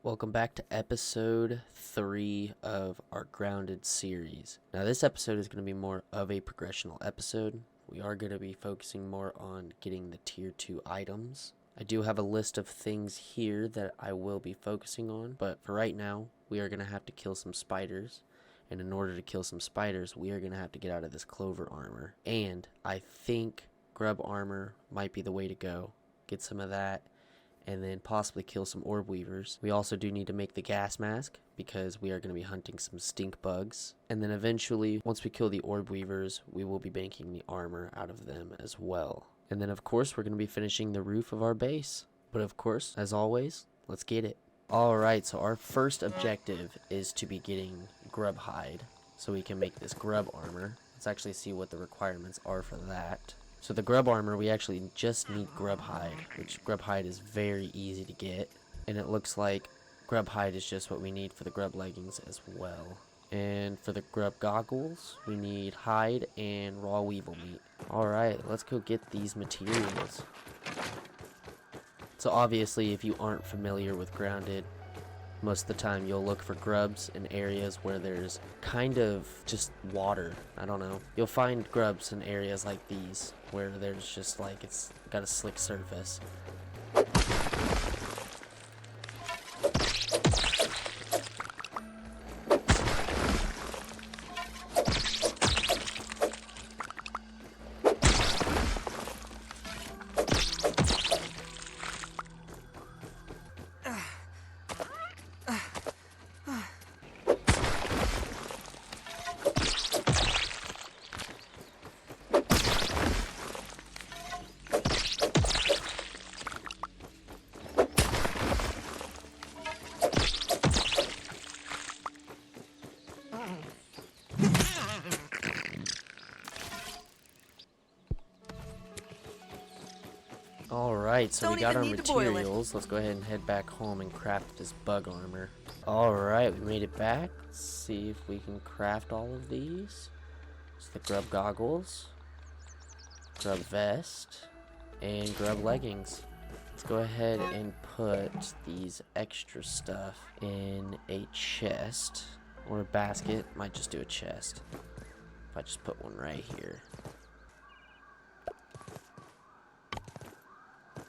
Welcome back to episode 3 of our Grounded series. Now this episode is going to be more of a progressional episode. We are going to be focusing more on getting the tier 2 items. I do have a list of things here that I will be focusing on, but for right now, we are going to have to kill some spiders. And in order to kill some spiders, we are going to have to get out of this clover armor. And I think grub armor might be the way to go. Get some of that, and then possibly kill some orb weavers. We also do need to make the gas mask because we are going to be hunting some stink bugs. And then eventually, once we kill the orb weavers, we will be banking the armor out of them as well. And then of course, we're going to be finishing the roof of our base. But of course, as always, let's get it. Alright, so our first objective is to be getting grub hide so we can make this grub armor. Let's actually see what the requirements are for that. So the grub armor, we actually just need grub hide, which grub hide is very easy to get. And it looks like grub hide is just what we need for the grub leggings as well. And for the grub goggles, we need hide and raw weevil meat. Alright, let's go get these materials. So obviously, if you aren't familiar with Grounded, most of the time you'll look for grubs in areas where there's kind of just water. I don't know. You'll find grubs in areas like these where there's just like it's got a slick surface. Alright, so we got our materials. Let's go ahead and head back home and craft this bug armor. Alright, we made it back. Let's see if we can craft all of these. It's the grub goggles, grub vest, and grub leggings. Let's go ahead and put these extra stuff in a chest or a basket. Might just do a chest. If I just put one right here.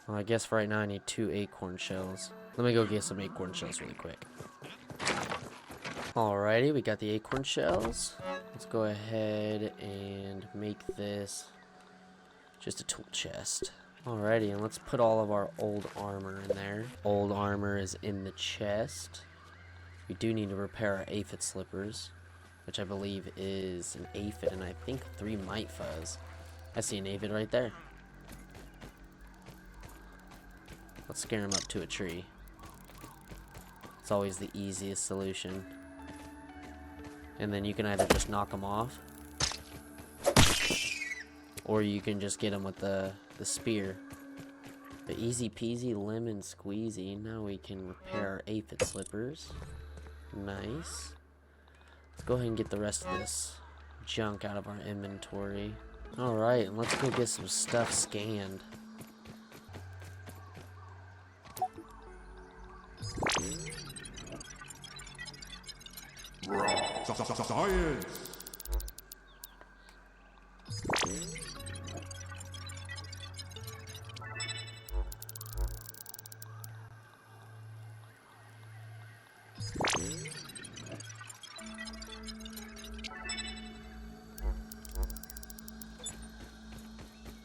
Well, I guess for right now I need 2 acorn shells. Let me go get some acorn shells really quick. Alrighty, we got the acorn shells. Let's go ahead and make this just a tool chest. Alrighty, and let's put all of our old armor in there. Old armor is in the chest. We do need to repair our aphid slippers, which I believe is an aphid and I think 3 mite fuzz. I see an aphid right there. Let's scare him up to a tree. It's always the easiest solution. And then you can either just knock him off, or you can just get him with the spear. But easy peasy lemon squeezy. Now we can repair our aphid slippers. Nice. Let's go ahead and get the rest of this junk out of our inventory. Alright, and let's go get some stuff scanned. Science!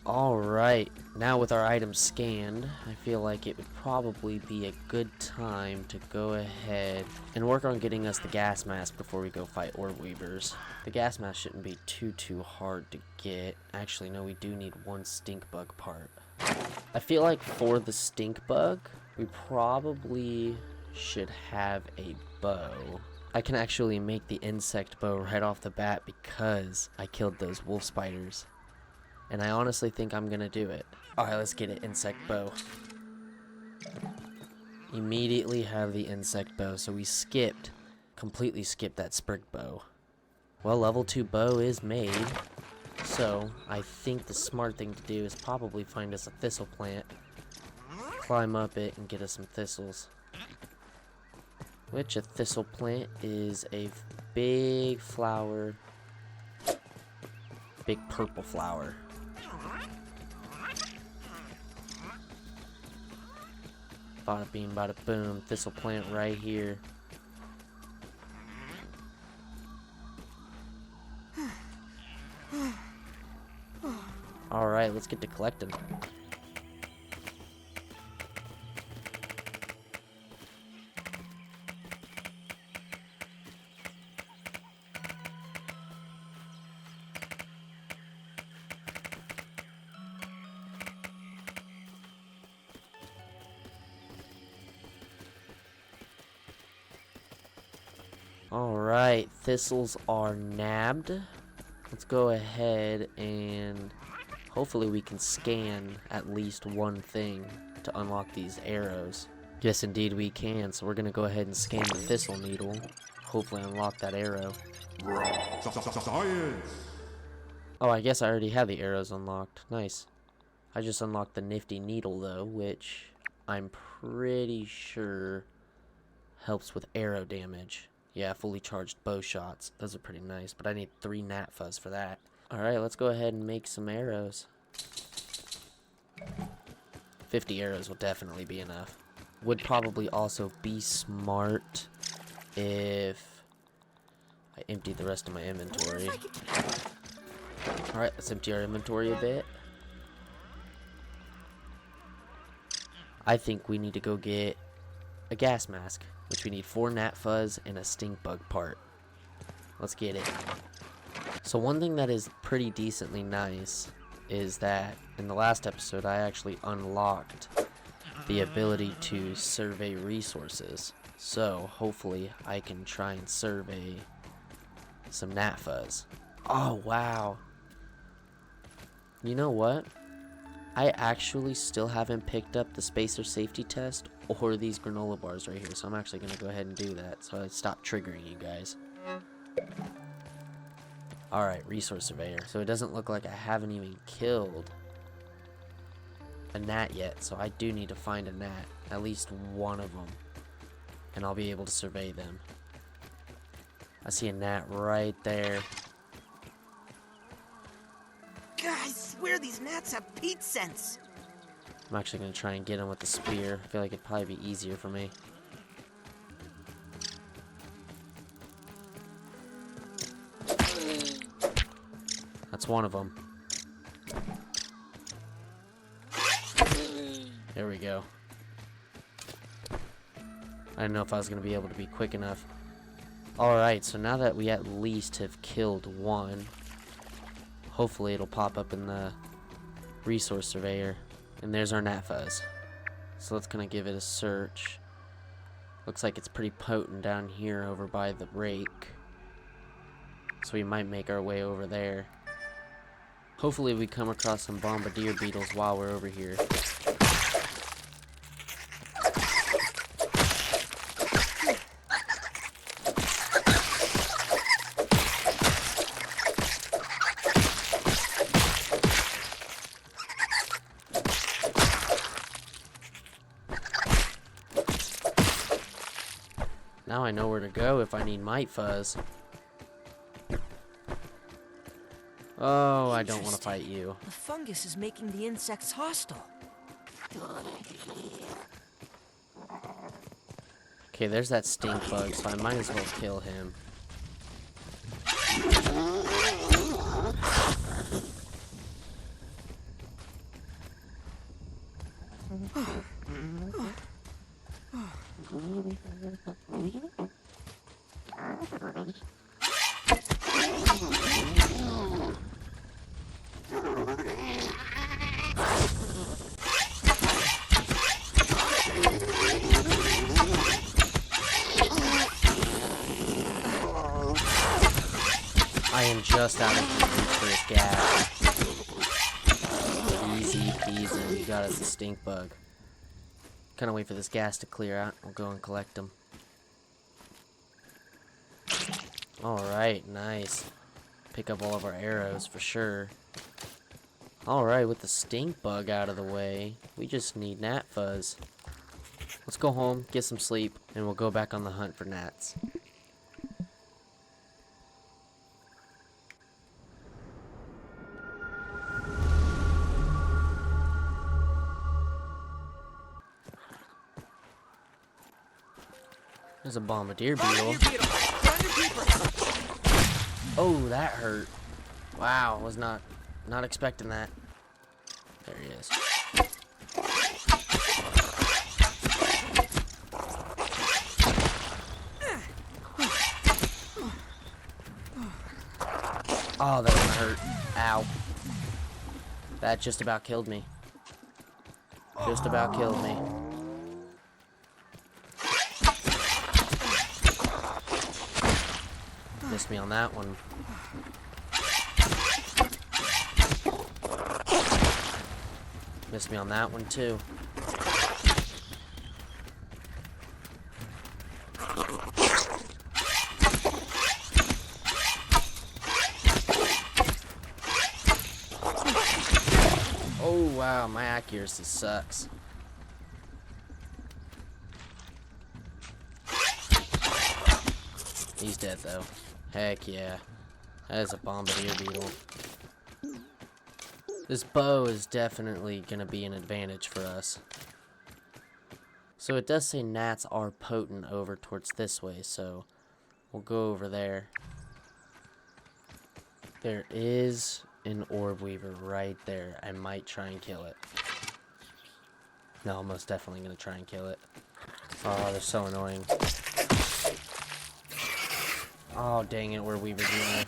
Alright, now with our items scanned, I feel like it would probably be a good time to go ahead and work on getting us the gas mask before we go fight orb weavers. The gas mask shouldn't be too hard to get. Actually, no, we do need 1 stink bug part. I feel like for the stink bug, we probably should have a bow. I can actually make the insect bow right off the bat because I killed those wolf spiders. And I honestly think I'm gonna do it. Alright, let's get it. Insect bow. Immediately have the insect bow. So we completely skipped that sprig bow. Well, level 2 bow is made. So I think the smart thing to do is probably find us a thistle plant, climb up it, and get us some thistles. Which a thistle plant is a big flower. Big purple flower. Bada bing, bada boom. Thistle plant right here. Alright, let's get to collecting. Alright, thistles are nabbed. Let's go ahead and hopefully we can scan at least one thing to unlock these arrows. Yes, indeed we can. So we're going to go ahead and scan the thistle needle. Hopefully unlock that arrow. Science. Oh, I guess I already have the arrows unlocked. Nice. I just unlocked the nifty needle though, which I'm pretty sure helps with arrow damage. Yeah, fully charged bow shots. Those are pretty nice, but I need 3 gnat fuzz for that. Alright, let's go ahead and make some arrows. 50 arrows will definitely be enough. Would probably also be smart if I emptied the rest of my inventory. Alright, let's empty our inventory a bit. I think we need to go get a gas mask, which we need 4 gnat fuzz and a stink bug part. Let's get it. So one thing that is pretty decently nice is that in the last episode I actually unlocked the ability to survey resources. So hopefully I can try and survey some gnat fuzz. Oh wow. You know what? I actually still haven't picked up the spacer safety test or these granola bars right here, so I'm actually going to go ahead and do that so I stop triggering you guys. Alright, resource surveyor. So it doesn't look like I haven't even killed a gnat yet, so I do need to find a gnat, at least one of them, and I'll be able to survey them. I see a gnat right there. I swear these gnats have Pete sense. I'm actually going to try and get him with the spear. I feel like it'd probably be easier for me. That's one of them. There we go. I didn't know if I was going to be able to be quick enough. Alright, so now that we at least have killed one, hopefully it'll pop up in the resource surveyor. And there's our gnat fuzz. So let's kind of give it a search. Looks like it's pretty potent down here over by the rake. So we might make our way over there. Hopefully we come across some bombardier beetles while we're over here. Now I know where to go if I need mite fuzz. Oh, I don't want to fight you. The fungus is making the insects hostile. Okay, there's that stink bug, so I might as well kill him. I am just out of reach for this gas. Easy peasy, we got us a stink bug. Kinda wait for this gas to clear out. We'll go and collect them. Alright, nice. Pick up all of our arrows for sure. Alright, with the stink bug out of the way, we just need gnat fuzz. Let's go home, get some sleep, and we'll go back on the hunt for gnats. There's a bombardier beetle. Oh, that hurt. Wow, was not expecting that. There he is. Oh, that's gonna hurt. Ow. That just about killed me. Just about killed me. Missed me on that one. Missed me on that one too. Oh wow, my accuracy sucks. He's dead though. Heck yeah. That is a bombardier beetle. This bow is definitely going to be an advantage for us. So it does say gnats are potent over towards this way, so we'll go over there. There is an orb weaver right there. I might try and kill it. No, I'm most definitely going to try and kill it. Oh, they're so annoying. Oh, dang it, orb weaver's in there.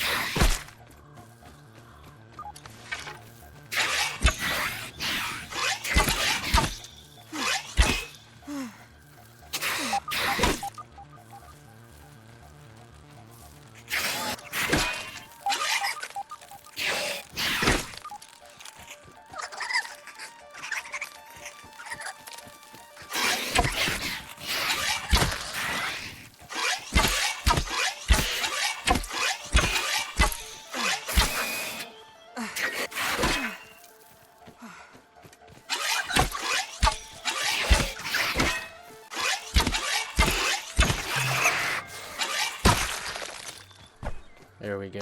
There we go.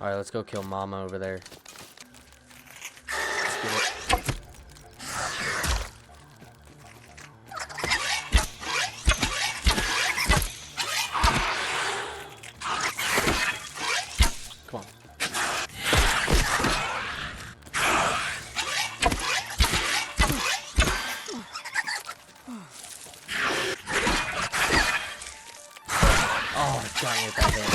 Alright, let's go kill Mama over there. Let's get it. Come on. Oh, it got me with that hit.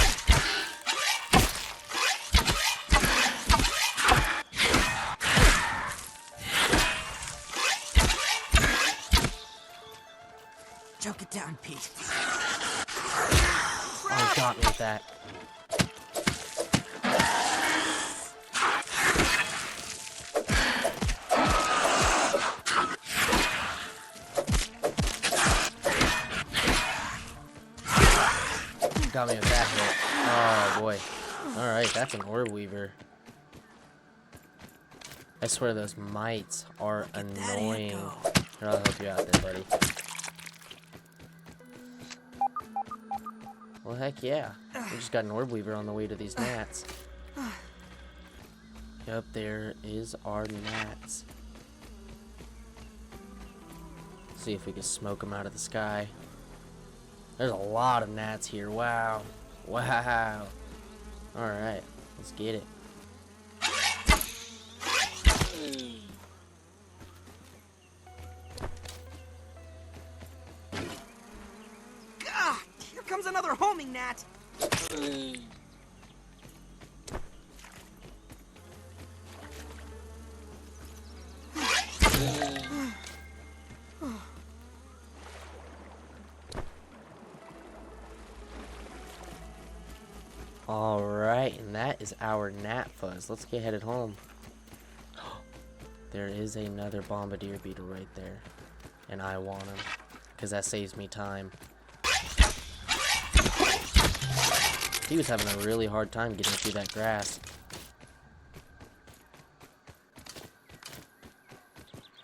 Choke it down, Pete. Oh, got me with that. Got me with that hit. Oh, boy. Alright, that's an orb weaver. I swear those mites are annoying. Here, I'll help you out there, buddy. Well, heck yeah. We just got an orb weaver on the way to these gnats. Yep, there is our gnats. See if we can smoke them out of the sky. There's a lot of gnats here. Wow. Wow. Alright, let's get it. Ah, here comes another homing gnat. Alright, and that is our gnat fuzz. Let's get headed home. There is another bombardier beetle right there. And I want him. Because that saves me time. He was having a really hard time getting through that grass.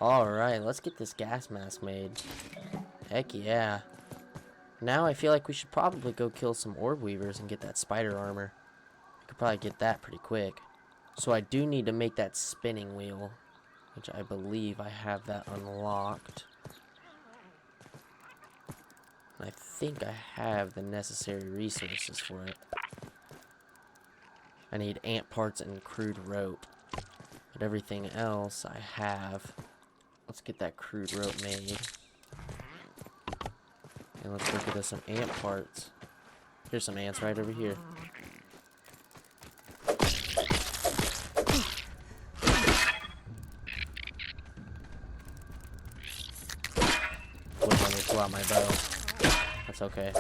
Alright, let's get this gas mask made. Heck yeah. Now I feel like we should probably go kill some orb weavers and get that spider armor. I could probably get that pretty quick. So I do need to make that spinning wheel, which I believe I have that unlocked. I think I have the necessary resources for it. I need ant parts and crude rope. But everything else I have. Let's get that crude rope made. And let's go get us some ant parts. Here's some ants right over here. Wouldn't let me pull out my bow. That's okay.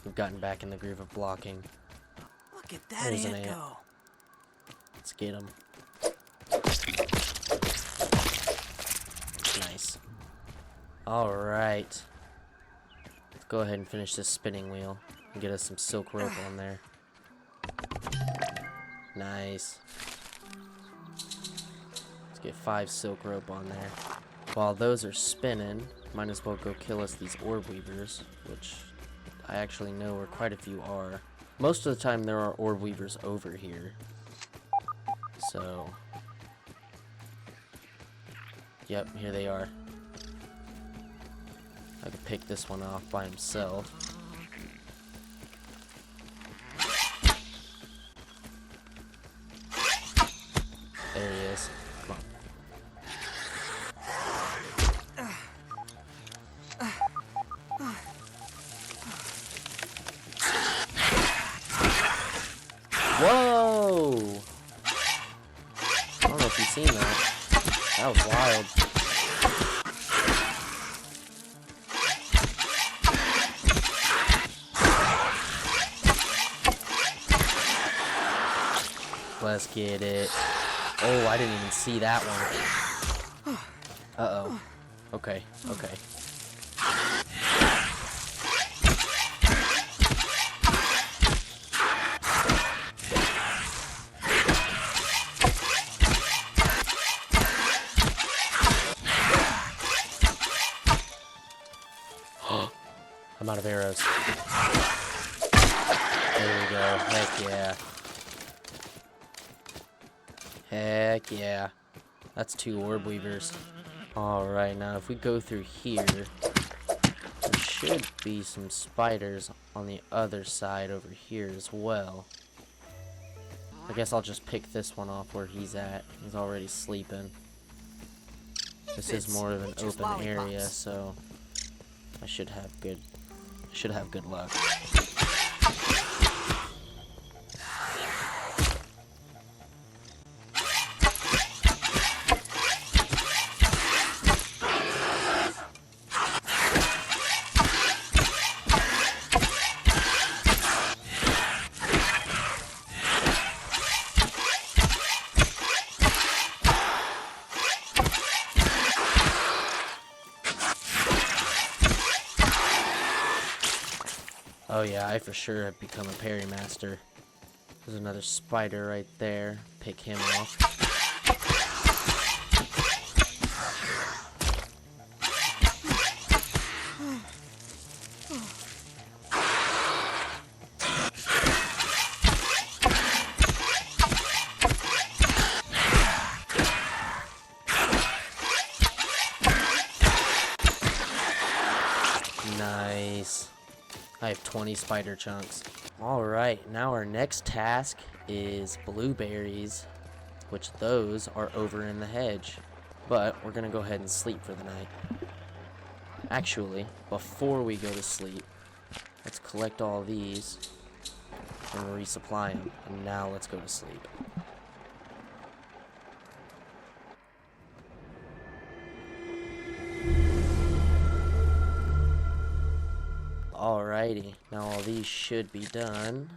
We've gotten back in the groove of blocking. Look at that There's an ant ant. go. Let's get him. Nice. Alright. Let's go ahead and finish this spinning wheel and get us some silk rope on there. Nice. Let's get 5 silk rope on there. While those are spinning, might as well go kill us these orb weavers, which I actually know where quite a few are. Most of the time there are orb weavers over here. So, yep, here they are. I could pick this one off by himself. There he is. Come on. Whoa! I don't know if you've seen that. That was wild. Let's get it. Oh, I didn't even see that one. Uh-oh. Okay, okay. I'm out of arrows. There we go. Heck yeah. Heck yeah. That's 2 orb weavers. Alright, now if we go through here, there should be some spiders on the other side over here as well. I guess I'll just pick this one off where he's at. He's already sleeping. This is more of an open area, so I should have good luck. Oh yeah, I for sure have become a parry master. There's another spider right there. Pick him off. Nice. I have 20 spider chunks. Alright, now our next task is blueberries, which those are over in the hedge. But we're gonna go ahead and sleep for the night. Actually, before we go to sleep, let's collect all these and resupply them. And now let's go to sleep. Alrighty, now all these should be done.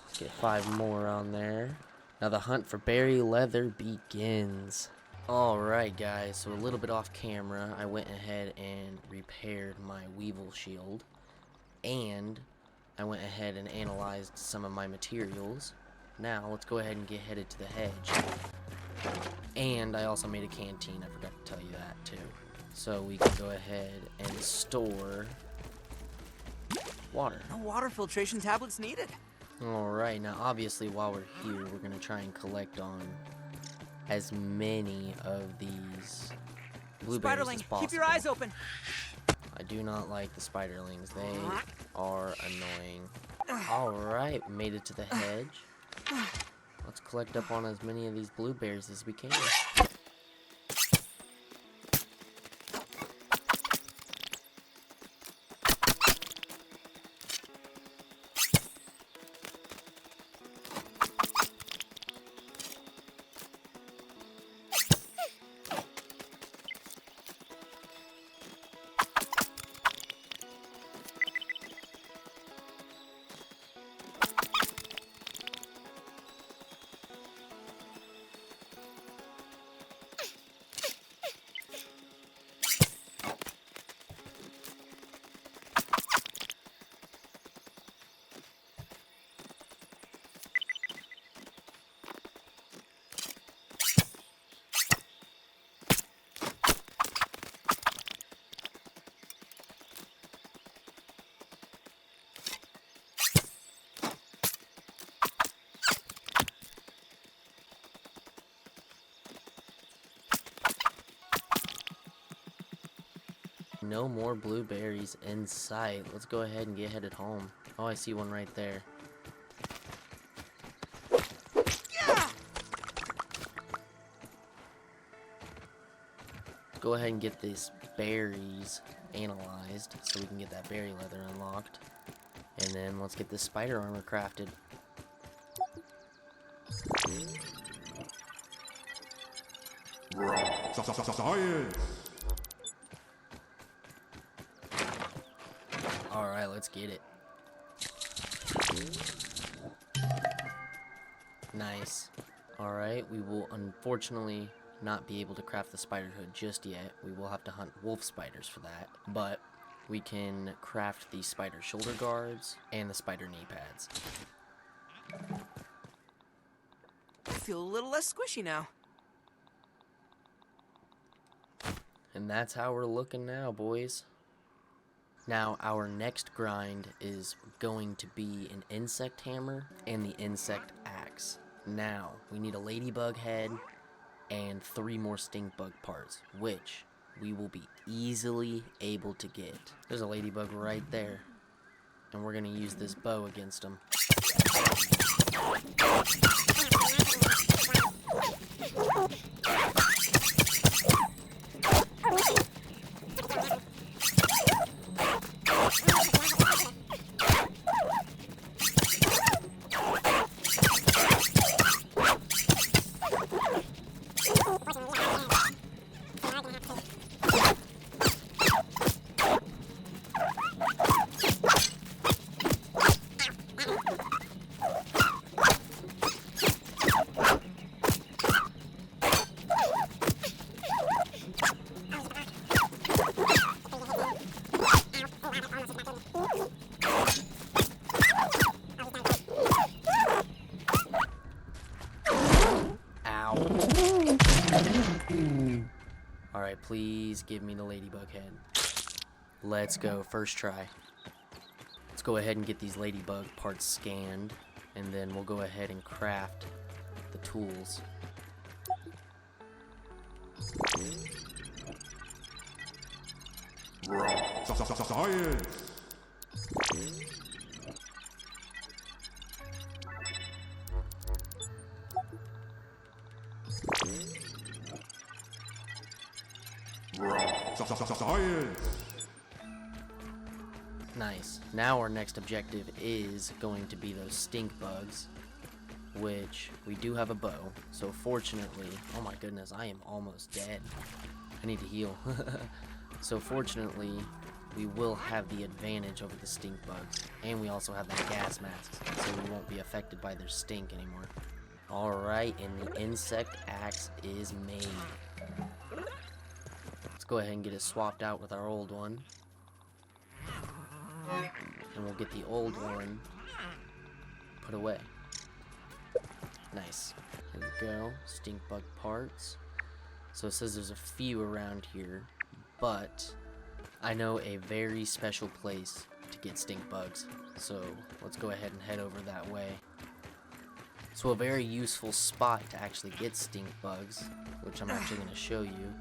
Let's get 5 more on there. Now the hunt for berry leather begins. Alright guys, so a little bit off camera, I went ahead and repaired my weevil shield. And I went ahead and analyzed some of my materials. Now let's go ahead and get headed to the hedge. And I also made a canteen, I forgot to tell you that too. So we can go ahead and store water. No water filtration tablets needed. Alright, now obviously while we're here, we're going to try and collect on as many of these blueberries as Spiderling, possible. keep your eyes open. I do not like the spiderlings. They are annoying. Alright, made it to the hedge. Let's collect up on as many of these blueberries as we can. No more blueberries in sight. Let's go ahead and get headed home. Oh, I see one right there. Go ahead and get these berries analyzed so we can get that berry leather unlocked. And then let's get this spider armor crafted. Science. Alright, let's get it. Nice. Alright, we will unfortunately not be able to craft the spider hood just yet. We will have to hunt wolf spiders for that. But we can craft the spider shoulder guards and the spider knee pads. I feel a little less squishy now. And that's how we're looking now, boys. Now, our next grind is going to be an insect hammer and the insect axe. Now, we need a ladybug head and 3 more stink bug parts, which we will be easily able to get. There's a ladybug right there, and we're going to use this bow against them. Alright, please give me the ladybug head. Let's go, first try. Let's go ahead and get these ladybug parts scanned, and then we'll go ahead and craft the tools. Science. Science. Nice. Now our next objective is going to be those stink bugs, which we do have a bow. So fortunately, oh my goodness, I am almost dead. I need to heal. So fortunately, we will have the advantage over the stink bugs, and we also have that gas mask, so we won't be affected by their stink anymore. Alright, and the insect axe is made. Let's go ahead and get it swapped out with our old one. And we'll get the old one put away. Nice. Here we go. Stink bug parts. So it says there's a few around here, but I know a very special place to get stink bugs. So let's go ahead and head over that way. So a very useful spot to actually get stink bugs, which I'm actually going to show you,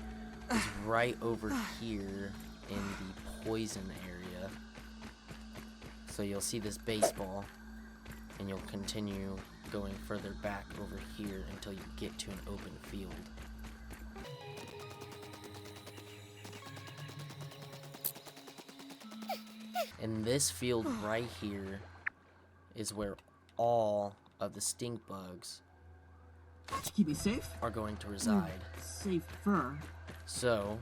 is right over here in the poison area. So you'll see this baseball, and you'll continue going further back over here until you get to an open field. And this field right here is where all of the stink bugs To keep me safe? are going to reside. Safer. So,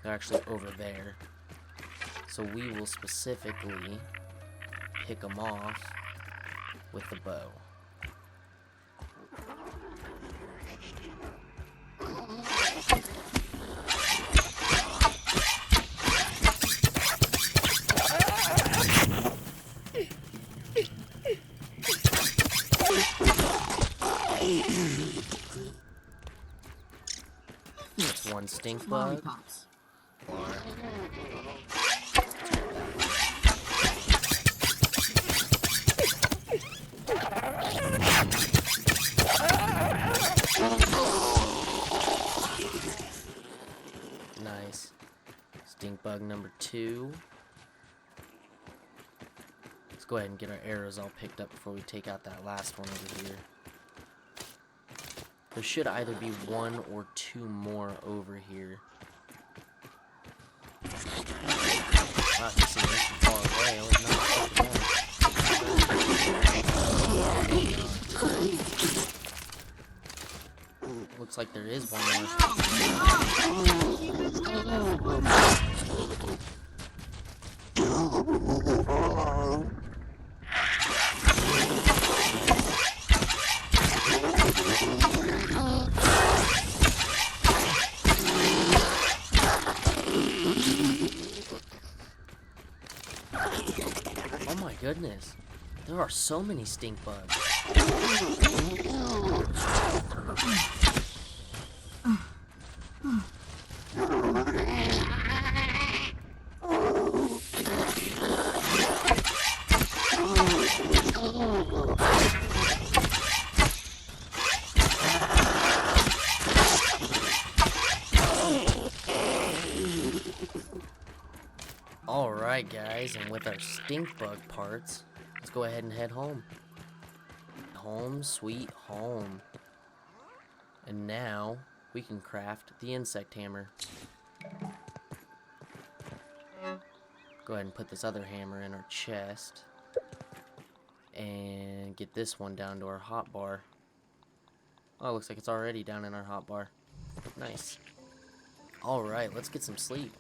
they're actually over there. So we will specifically pick them off with the bow. That's one stink bug. Lollipops. Nice. Stink bug number 2. Let's go ahead and get our arrows all picked up before we take out that last one over here. There should either be 1 or 2 more over here. Wow, I can see this from far away. I was not expecting that. Looks like there is one more. Oh my goodness. There are so many stink bugs. Alright guys, and with our stink bug parts, let's go ahead and head home. Home sweet home. And now we can craft the insect hammer. Go ahead and put this other hammer in our chest. And get this one down to our hotbar. Oh, it looks like it's already down in our hotbar. Nice. Alright, let's get some sleep.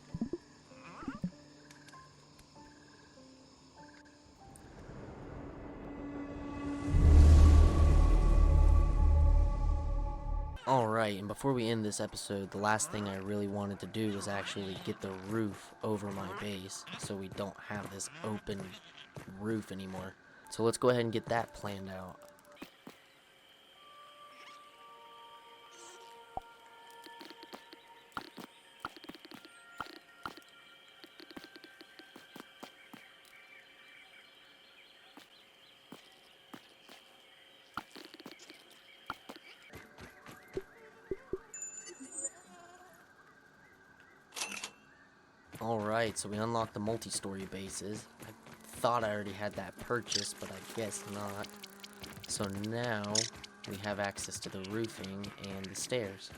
Alright, and before we end this episode, the last thing I really wanted to do was actually get the roof over my base, so we don't have this open roof anymore. So let's go ahead and get that planned out. Alright, so we unlocked the multi-story bases. I thought I already had that purchased, but I guess not. So now we have access to the roofing and the stairs.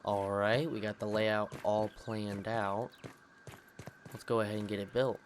Alright, we got the layout all planned out. Let's go ahead and get it built.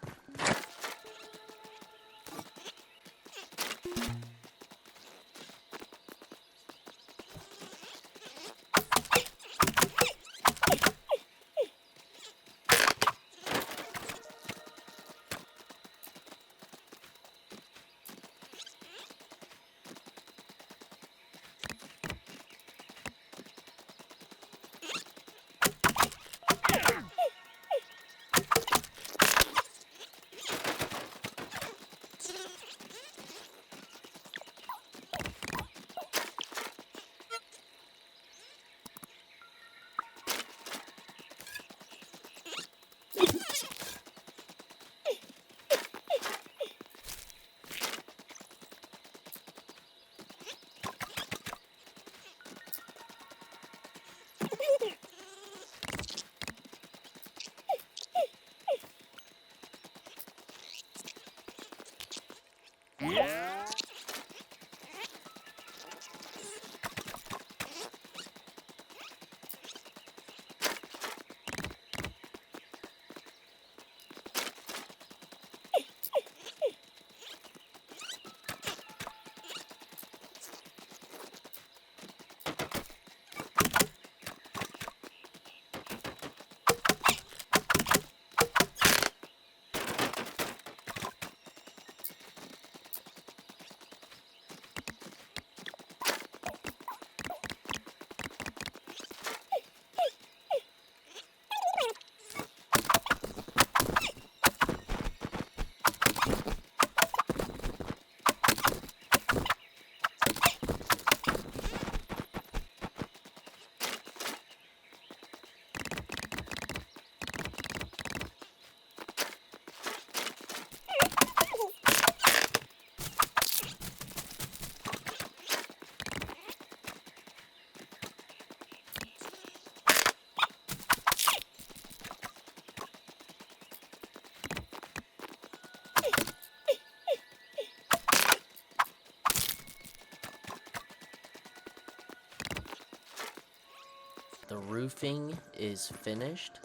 the roofing is finished.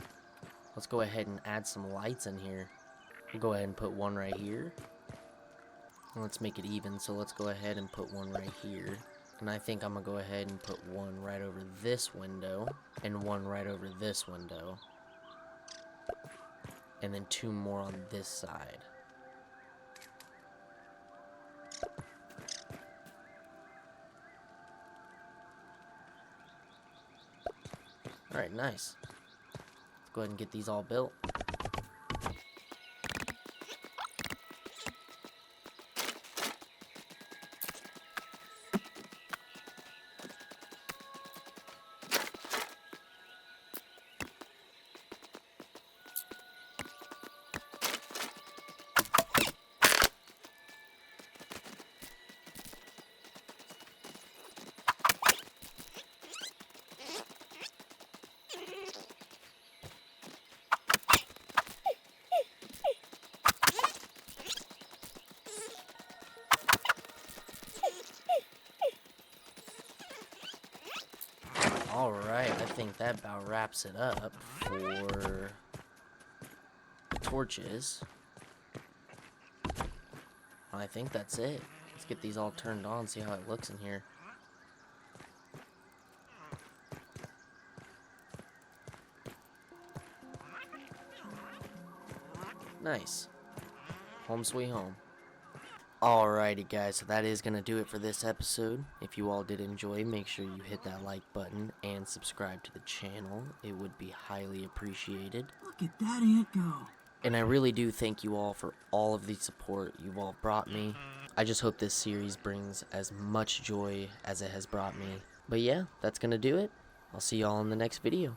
Let's go ahead and add some lights in here. We'll go ahead and put one right here. Let's make it even, so let's go ahead and put one right here. And I think I'm gonna go ahead and put one right over this window, and one right over this window. And then two more on this side. Alright, nice. Let's go ahead and get these all built. Alright, I think that about wraps it up for the torches. I think that's it. Let's get these all turned on, see how it looks in here. Nice. Home sweet home. Alrighty guys, so that is going to do it for this episode. If you all did enjoy, make sure you hit that like button and subscribe to the channel. It would be highly appreciated. Look at that ant go. And I really do thank you all for all of the support you've all brought me. I just hope this series brings as much joy as it has brought me. But yeah, that's going to do it. I'll see y'all in the next video.